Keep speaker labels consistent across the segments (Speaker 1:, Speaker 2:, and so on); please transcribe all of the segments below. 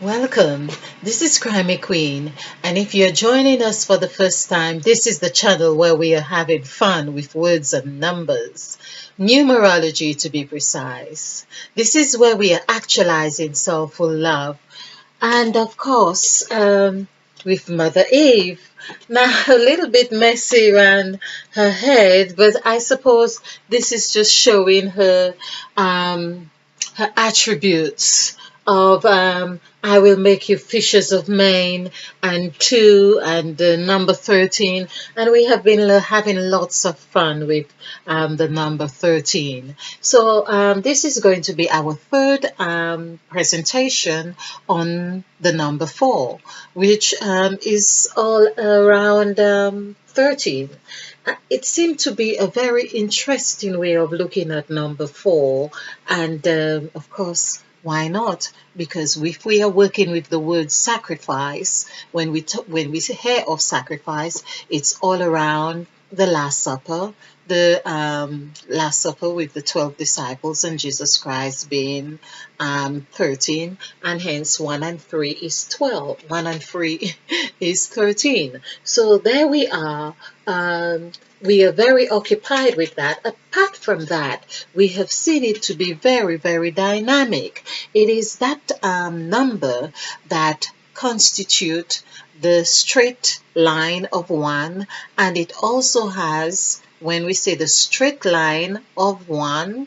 Speaker 1: Welcome. This is Crimey Queen, and if you're joining us for the first time, this is the channel where we are having fun with words and numbers, numerology to be precise. This is where we are actualizing soulful love, and of course, with Mother Eve. Now, a little bit messy around her head, but I suppose this is just showing um, her attributes of I will make you fishers of men and 2 and number 13, and we have been having lots of fun with the number 13. So this is going to be our third presentation on the number 4, which is all around 13. It seemed to be a very interesting way of looking at number 4, and of course, why not? Because if we are working with the word sacrifice, when we hear of sacrifice, it's all around the Last Supper, the Last Supper with the 12 disciples and Jesus Christ being 13, and hence 1 and 3 is 12. 1 and 3 is 13. So there we are. We are very occupied with that. Apart from that, we have seen it to be very, very dynamic. It is that number that constitute the straight line of 1, and it also has, when we say the straight line of 1,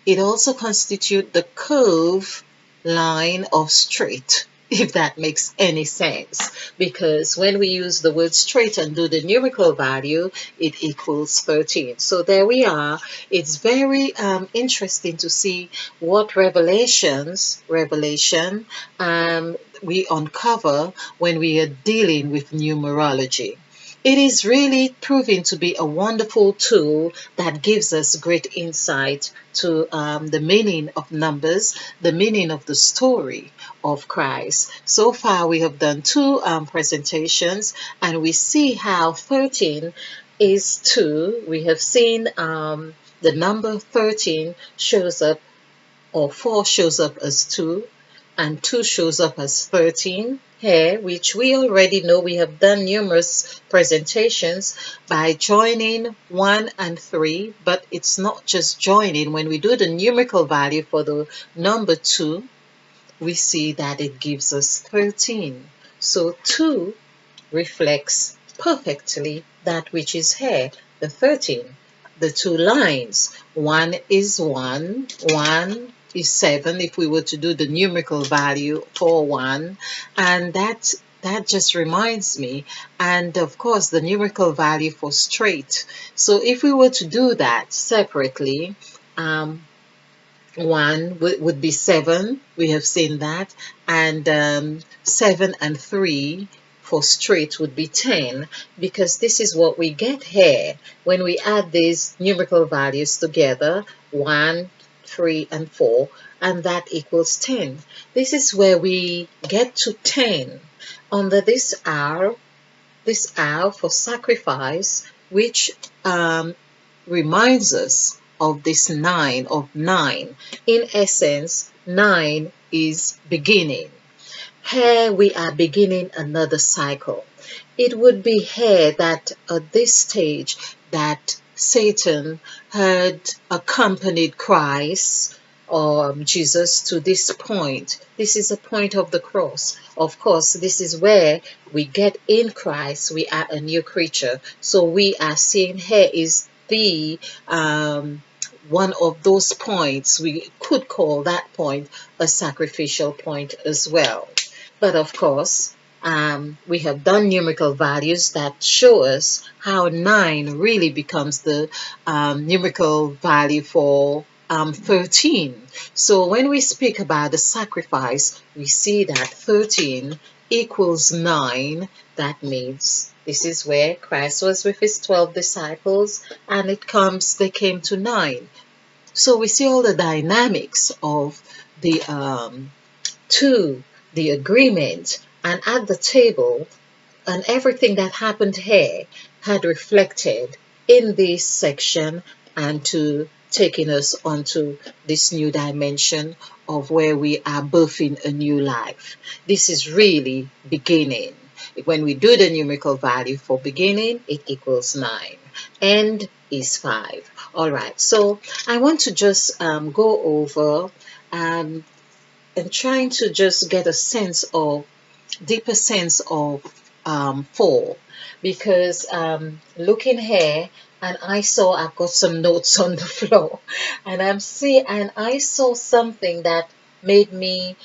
Speaker 1: it also constitute the curve line of straight, if that makes any sense. Because when we use the word straight and do the numerical value, it equals 13. So there we are. It's very interesting to see what revelation we uncover when we are dealing with numerology. It is really proving to be a wonderful tool that gives us great insight to the meaning of numbers, the meaning of the story of Christ. So far, we have done two presentations, and we see how 13 is 2. We have seen the number 13 shows up, or 4 shows up as 2, and 2 shows up as 13 here, which we already know. We have done numerous presentations by joining 1 and 3, but it's not just joining. When we do the numerical value for the number 2, we see that it gives us 13. So 2 reflects perfectly that which is here, the 13. The two lines, 1 is 1, 1 is 7 if we were to do the numerical value for 1, and that just reminds me, and of course the numerical value for straight. So if we were to do that separately, 1 would be 7, we have seen that, and 7 and 3 for straight would be 10, because this is what we get here when we add these numerical values together, 1, 3, and 4, and that equals 10. This is where we get to 10 under this R for sacrifice, which reminds us of this 9 of 9. In essence, 9 is beginning. Here we are beginning another cycle. It would be here that at this stage that Satan had accompanied Christ or Jesus to this point. This is a point of the cross. Of course, this is where we get in Christ. We are a new creature. So we are seeing here is the one of those points. We could call that point a sacrificial point as well. But of course, we have done numerical values that show us how 9 really becomes the numerical value for 13. So when we speak about the sacrifice, we see that 13 equals 9. That means this is where Christ was with his 12 disciples, and they came to 9. So we see all the dynamics of the 2, the agreement, and at the table, and everything that happened here had reflected in this section and to taking us onto this new dimension of where we are birthing a new life. This is really beginning. When we do the numerical value for beginning, it equals 9. End is 5. All right, so I want to just go over um, and trying to just get a sense of deeper sense of 4, because looking here, and I've got some notes on the floor, and I saw something that made me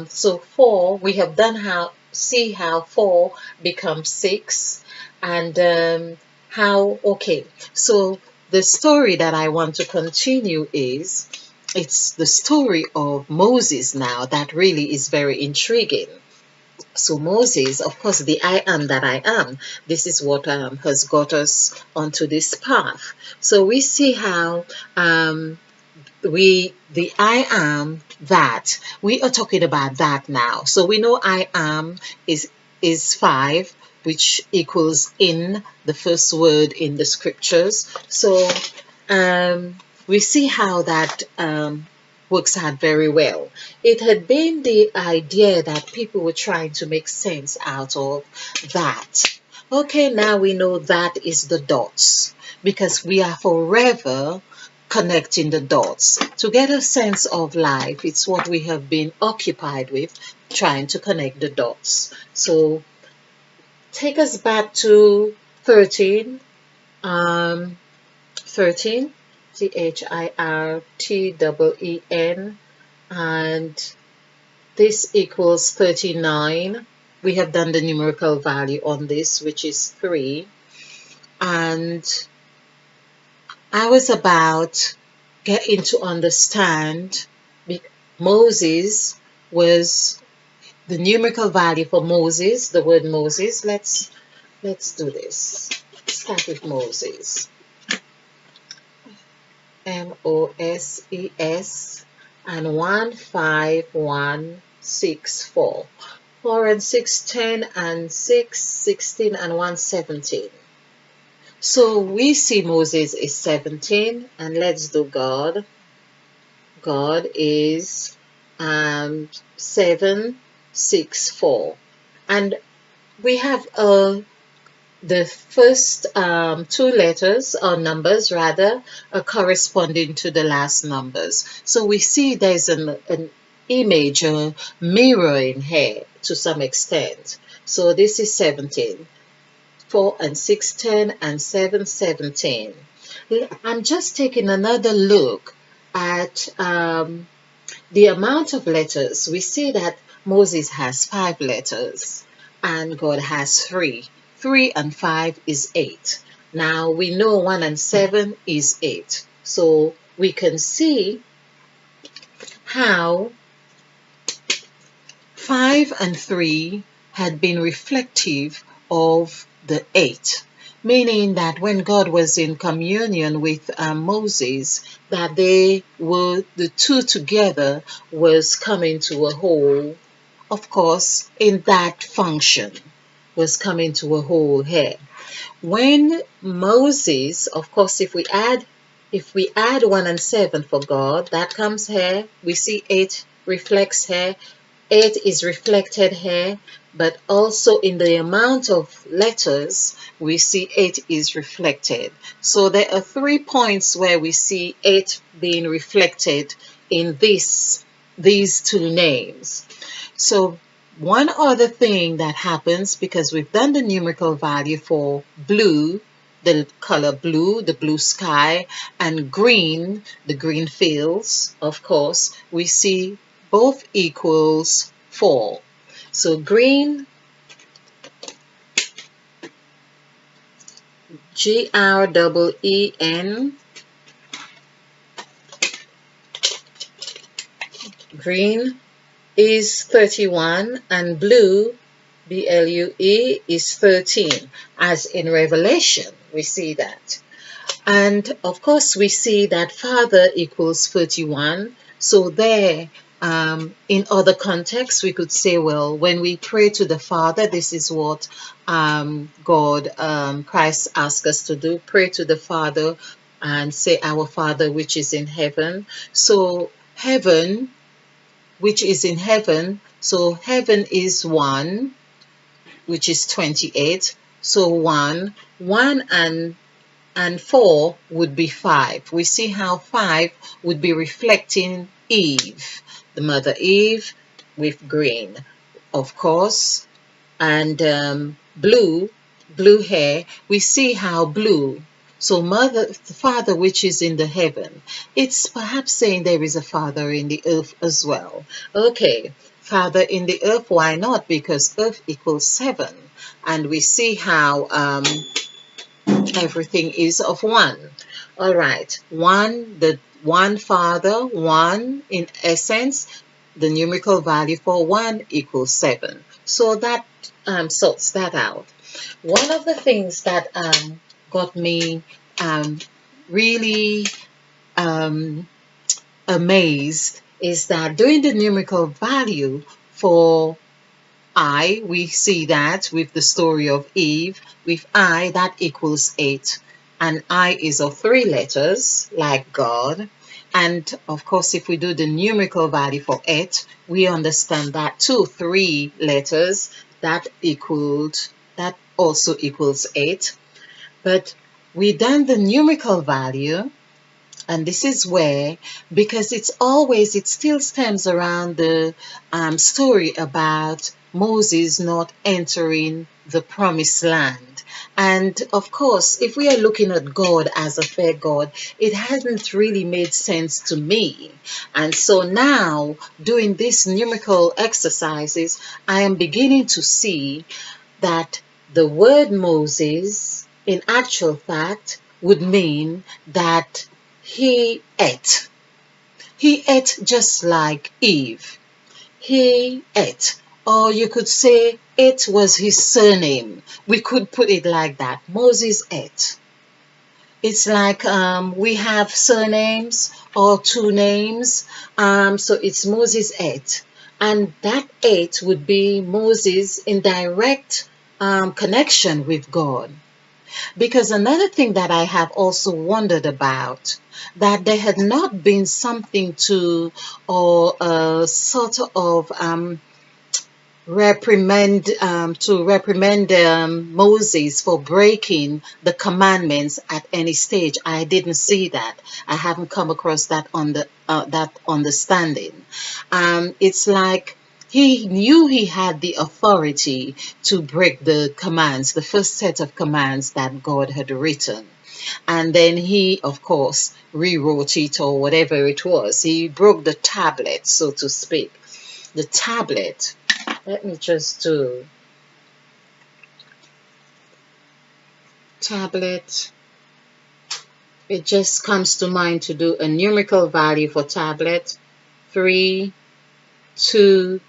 Speaker 1: so 4, we have done how 4 becomes 6, and how okay, so the story that I want to continue is, it's the story of Moses now that really is very intriguing. So Moses, of course, the I am that I am, this is what has got us onto this path. So we see how the I am that, we are talking about that now. So we know I am is 5, which equals in, the first word in the scriptures. So we see how that works out very well. It had been the idea that people were trying to make sense out of that. Okay, now we know that is the dots, because we are forever connecting the dots to get a sense of life. It's what we have been occupied with, trying to connect the dots. So take us back to 13. 13, THIRTEEN, and this equals 39. We have done the numerical value on this, which is 3. And I was about getting to understand Moses was the numerical value for Moses, the word Moses. Let's do this. Start with Moses. MOSES and 15164. 4 and 6, 10 and 6, 16 and 117. So we see Moses is 17, and let's do God. God is 764, and we have the first 2 letters, or numbers rather, are corresponding to the last numbers. So we see there's an image, a mirror in here to some extent. So this is 17. 4 and 6, 10 and 7, 17. I'm just taking another look at the amount of letters. We see that Moses has 5 letters and God has 3. 3 and 5 is 8. Now we know 1 and 7 is 8. So we can see how 5 and 3 had been reflective of the 8, meaning that when God was in communion with Moses, that they were, the two together was coming to a whole, of course, in that function, was coming to a whole here. When Moses, of course, if we add 1 and 7 for God, that comes here. We see 8 reflects here. 8 is reflected here, but also in the amount of letters, we see 8 is reflected. So there are 3 points where we see 8 being reflected in these 2 names. So one other thing that happens, because we've done the numerical value for blue, the color blue, the blue sky, and green, the green fields, of course, we see both equals 4. So green, GREEN, green is 31, and blue, BLUE, is 13, as in Revelation, we see that. And of course, we see that Father equals 31. So there, in other contexts, we could say, well, when we pray to the Father, this is what Christ asks us to do. Pray to the Father and say, Our Father which is in heaven. So heaven, which is in heaven, so heaven is 1, which is 28. So 1 and 4 would be 5. We see how 5 would be reflecting Eve, the mother Eve with green, of course, and blue hair. We see how blue. So the Father which is in the heaven. It's perhaps saying there is a Father in the earth as well. Okay, Father in the earth, why not? Because earth equals 7. And we see how everything is of 1. All right, the one Father, 1 in essence. The numerical value for 1 equals 7. So that sorts that out. One of the things that got me really amazed is that during the numerical value for I, we see that with the story of Eve, with I, that equals 8. And I is of 3 letters, like God. And of course, if we do the numerical value for 8, we understand that too, 3 letters, that also equals 8. But we done the numerical value, and this is where, because it still stems around the story about Moses not entering the promised land. And of course, if we are looking at God as a fair God, it hasn't really made sense to me. And so now, doing these numerical exercises, I am beginning to see that the word Moses, in actual fact, would mean that he ate. He ate just like Eve. He ate. Or you could say it was his surname. We could put it like that. Moses ate. It's like we have surnames or 2 names. So it's Moses ate. And that ate would be Moses in direct connection with God. Because another thing that I have also wondered about, that there had not been something or a sort of reprimand Moses for breaking the commandments at any stage. I didn't see that. I haven't come across that that understanding. It's like he knew he had the authority to break the commands, the first set of commands that God had written. And then he, of course, rewrote it or whatever it was. He broke the tablet, so to speak. The tablet. Let me just do tablet. It just comes to mind to do a numerical value for tablet. 3, 2,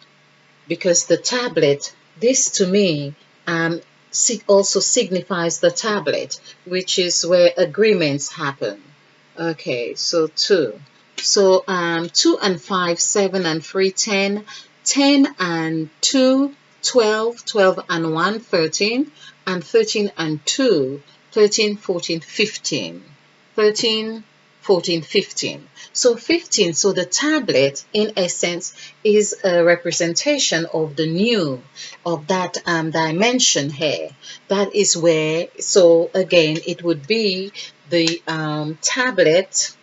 Speaker 1: because the tablet, this to me also signifies the tablet, which is where agreements happen. Okay, so 2. So 2 and 5, 7 and 3, 10. 10 and 2, 12. 12 and 1, 13. And 13 and 2, 13, 14, 15. 13, 14, 15. So 15, so the tablet in essence is a representation of the new, of that dimension here. That is where, so again, it would be the tablet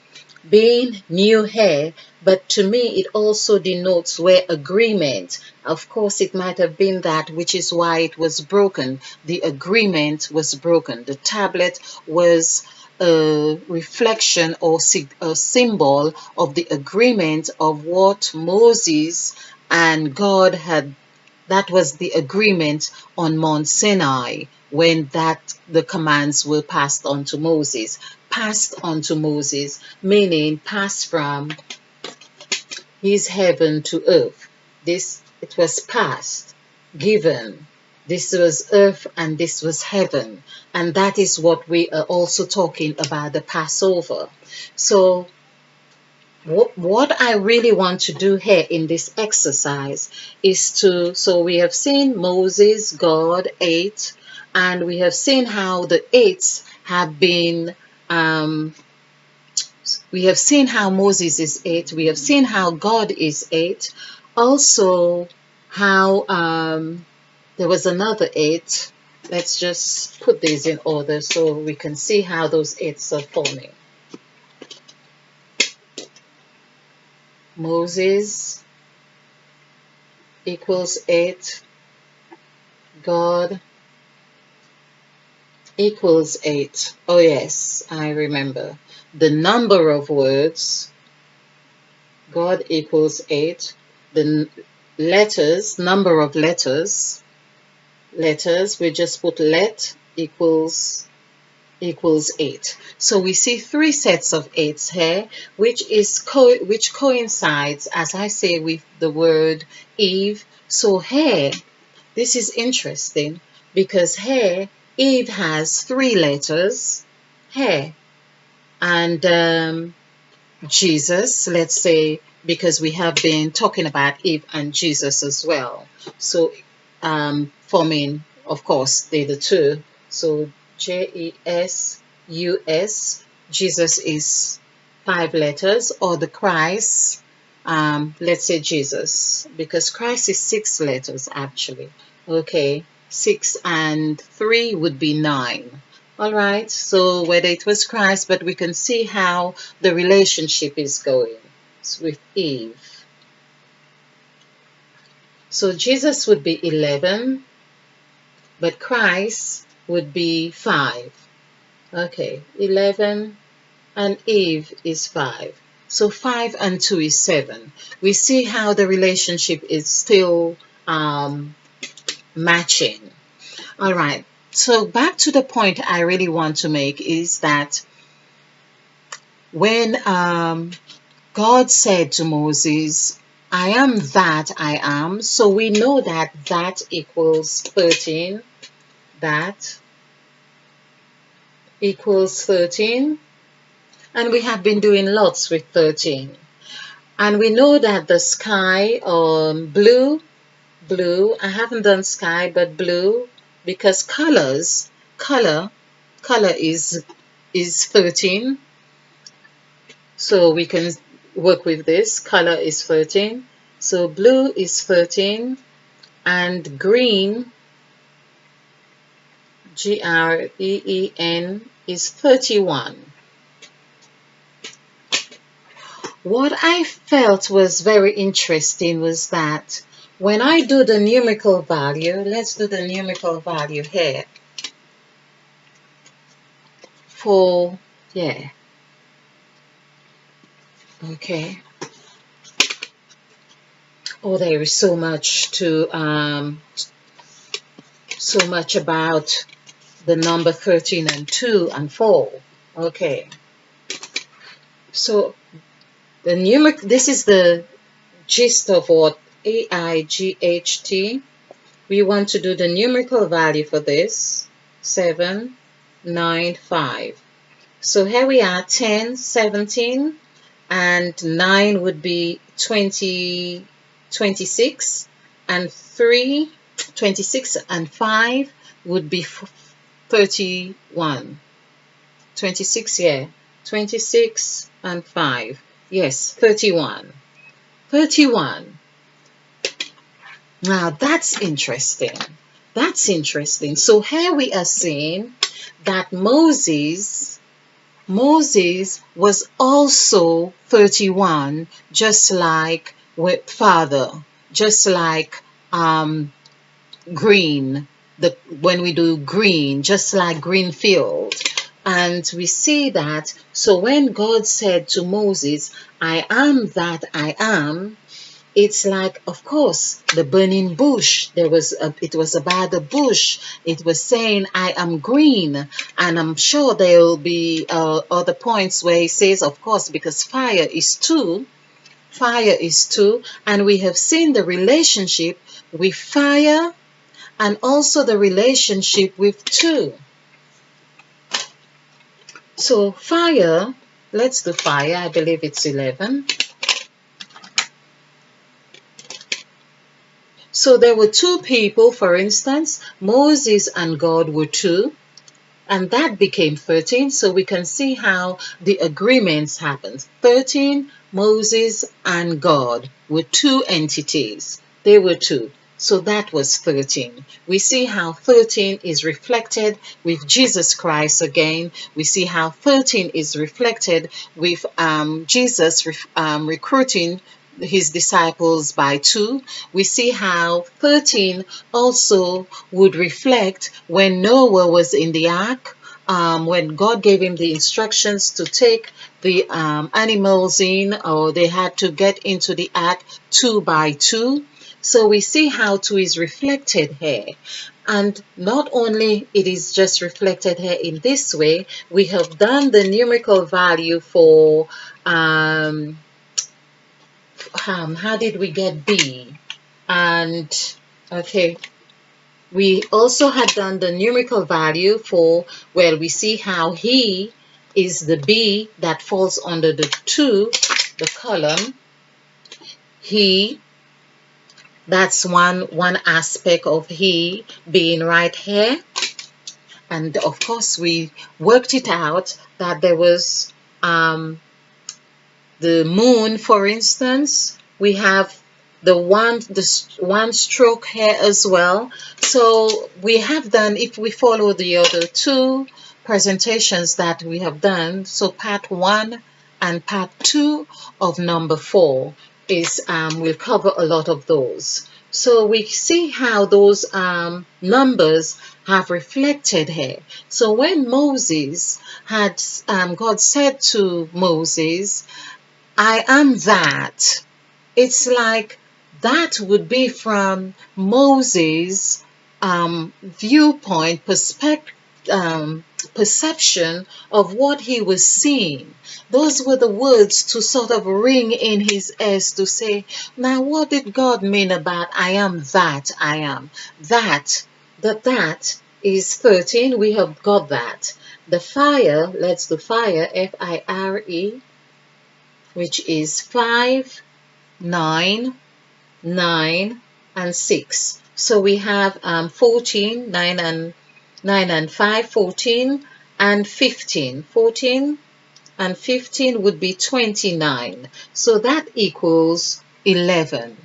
Speaker 1: being new here, but to me it also denotes where agreement. Of course, it might have been that, which is why it was broken. The agreement was broken. The tablet was a reflection or a symbol of the agreement of what Moses and God had. That was the agreement on Mount Sinai when the commands were passed on to Moses. Passed on to Moses, meaning passed from his heaven to earth. It was passed, given. This was earth and this was heaven. And that is what we are also talking about, the Passover. So what I really want to do here in this exercise is so we have seen Moses, God, 8, and we have seen how the 8s have been We have seen how Moses is 8. We have seen how God is 8. Also, how there was another 8. Let's just put these in order so we can see how those 8s are forming. Moses equals 8. God equals 8. Oh yes, I remember. The number of words, God equals 8. The letters, number of letters, we just put let equals 8. So we see 3 sets of 8s here, which coincides, as I say, with the word Eve. So here, this is interesting because here Eve has 3 letters here, and Jesus, let's say, because we have been talking about Eve and Jesus as well. So forming, of course, they're the two. So Jesus, Jesus is 5 letters, or the Christ, let's say Jesus, because Christ is 6 letters actually. Okay, 6 and 3 would be 9. All right, so whether it was Christ, but we can see how the relationship is going with Eve. So Jesus would be 11, but Christ would be 5. Okay, 11 and Eve is 5. So 5 and 2 is 7. We see how the relationship is still matching. All right. So back to the point I really want to make is that when God said to Moses, I am that I am, so we know that that equals 13. That equals 13. And we have been doing lots with 13. And we know that the sky, blue, I haven't done sky, but blue, because color is 13. So we can work with this. Color is 13. So blue is 13, and green, green, is 31. What I felt was very interesting was that when I do the numerical value, let's do the numerical value here. For, yeah. Okay. Oh, there is so much to, so much about the number 13 and 2 and 4. Okay. So the this is the gist of what AIGHT. We want to do the numerical value for this, 795. So here we are, 10, 17, and 9 would be 20, 26, and 3, 26, and 5 would be 31. 26, yeah, 26 and 5. Yes, 31. 31. Now that's interesting. That's interesting. So here we are seeing that Moses was also 31, just like with Father, just like green, when we do green, just like green field. And we see that, so when God said to Moses, I am that I am, it's like, of course, the burning bush. It was about the bush. It was saying, I am green. And I'm sure there will be other points where he says, of course, because fire is 2. Fire is 2. And we have seen the relationship with fire and also the relationship with 2. So fire, let's do fire. I believe it's 11. So there were 2 people, for instance, Moses and God were 2. and that became 13. So we can see how the agreements happened. 13, Moses and God were two entities. They were two. So that was 13. We see how 13 is reflected with Jesus Christ again. We see how 13 is reflected with Jesus recruiting his disciples by two. We see how 13 also would reflect when Noah was in the ark, when God gave him the instructions to take the animals in, or they had to get into the ark two by two. So we see how two is reflected here. And not only it is just reflected here in this way, we have done the numerical value for how did we get B? And okay, we also had done the numerical value for, well, we see how he is the B that falls under the 2, the column. He, that's one aspect of he being right here. And of course, we worked it out that there was the moon, for instance. We have the one stroke here as well. So we have done, if we follow the other two presentations that we have done, so part 1 and part 2 of number 4 is we'll cover a lot of those. So we see how those numbers have reflected here. So when Moses had, God said to Moses, I am that. It's like that would be from Moses' viewpoint, perception of what he was seeing. Those were the words to sort of ring in his ears to say, now what did God mean about I am that I am? That is 13. We have got that. The fire, let's do fire, F-I-R-E, which is 5, 9, 9, and 6. So we have 14, 9 and 5, 14, and 15. 14 and 15 would be 29. So that equals 11.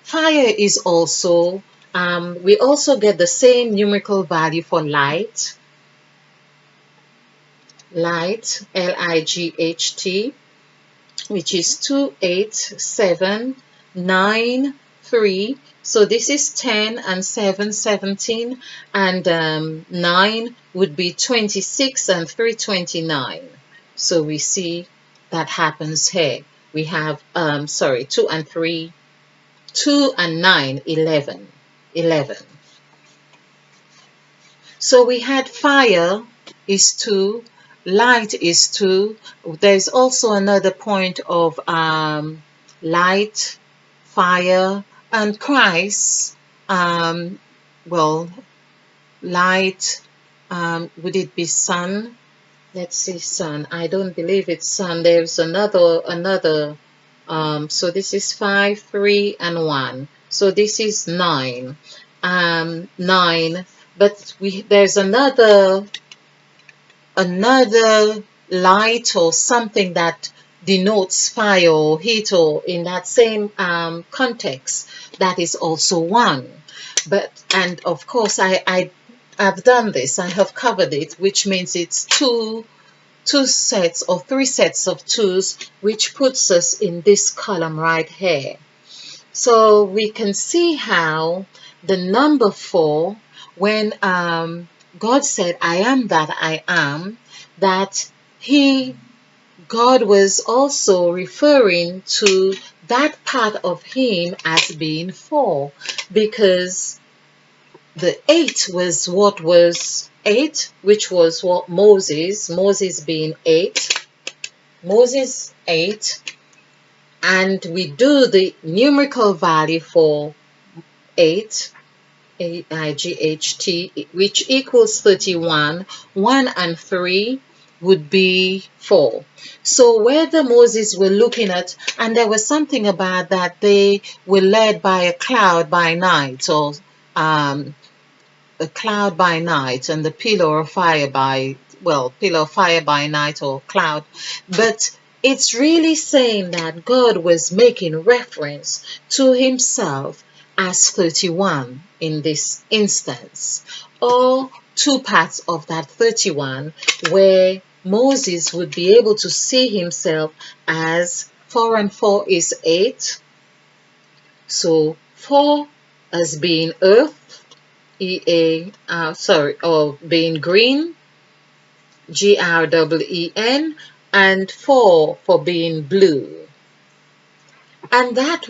Speaker 1: Fire is also, we also get the same numerical value for light. Light, L-I-G-H-T, which is 2, 8, 7, 9, 3. So this is 10 and 7, 17, and 9 would be 26 and 3, 29. So we see that happens here. We have, 2 and 3, 2 and 9, 11. 11. So we had fire is 2, light is 2. There's also another point of light, fire, and Christ. Well, light, would it be sun? Let's see, sun. I don't believe it's sun. There's another. So this is 5, 3, and 1. So this is 9. 9. But there's another light or something that denotes fire or heat, or in that same context, that is also 1. And of course I've done this, I have covered it, which means it's two sets or 3 sets of 2s, which puts us in this column right here. So we can see how the number 4, when God said, I am that I am, that God was also referring to that part of him as being 4, because the 8 was what was 8, which was what Moses being 8, Moses 8, and we do the numerical value for 8, A-I-G-H-T, which equals 31. 1 and 3 would be 4. So whether Moses were looking at, and there was something about that they were led by a cloud by night, or a cloud by night and the pillar of fire by, well, pillar of fire by night or cloud, but it's really saying that God was making reference to himself as 31 in this instance, or two parts of that 31 where Moses would be able to see himself as 4 and 4 is 8. So 4 as being earth, or being green, GREEN, and 4 for being blue. And that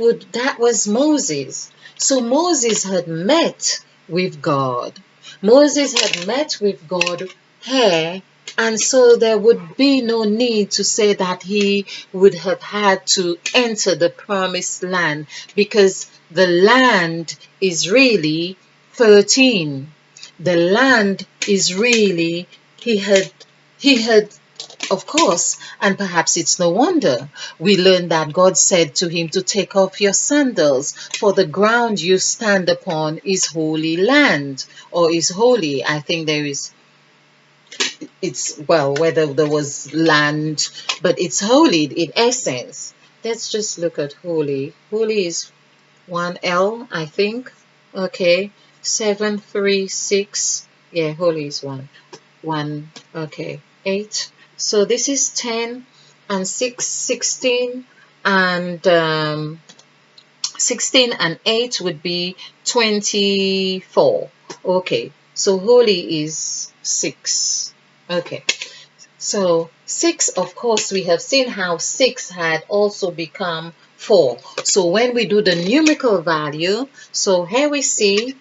Speaker 1: was Moses. So Moses had met with God. Moses had met with God here, and so there would be no need to say that he would have had to enter the promised land, because the land is really 13. The land is really, he had, of course, and perhaps it's no wonder, we learn that God said to him to take off your sandals, for the ground you stand upon is holy land, or is holy. I think there is, it's, well, whether there was land, but it's holy in essence. Let's just look at holy. Holy is 1L, I think. Okay, 736. Yeah, holy is 1. Okay, 8. So this is 10 and 6, 16, and 16 and 8 would be 24. Okay, so holy is 6. Okay, so 6, of course, we have seen how 6 had also become 4. So when we do the numerical value, so here we see,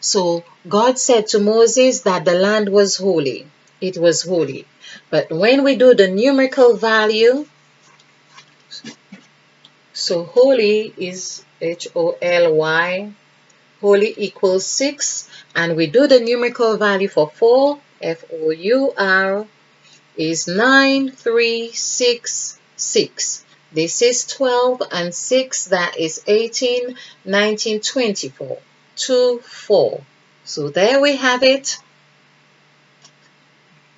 Speaker 1: so God said to Moses that the land was holy. It was holy. But when we do the numerical value, so holy is HOLY, holy equals 6, and we do the numerical value for 4, FOUR, is 9366. This is 12, and 6, that is 18, 19, 24. 2, 4. So there we have it.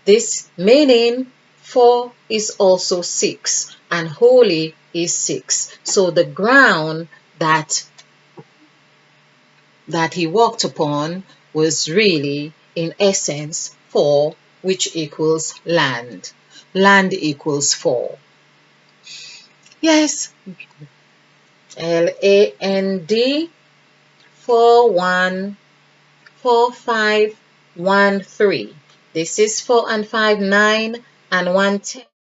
Speaker 1: This meaning 4 is also 6, and holy is 6. So the ground that he walked upon was really, in essence, 4, which equals land. Land equals 4. Yes, LAND 414513. This is 4 and 5, 9 and 1, 10.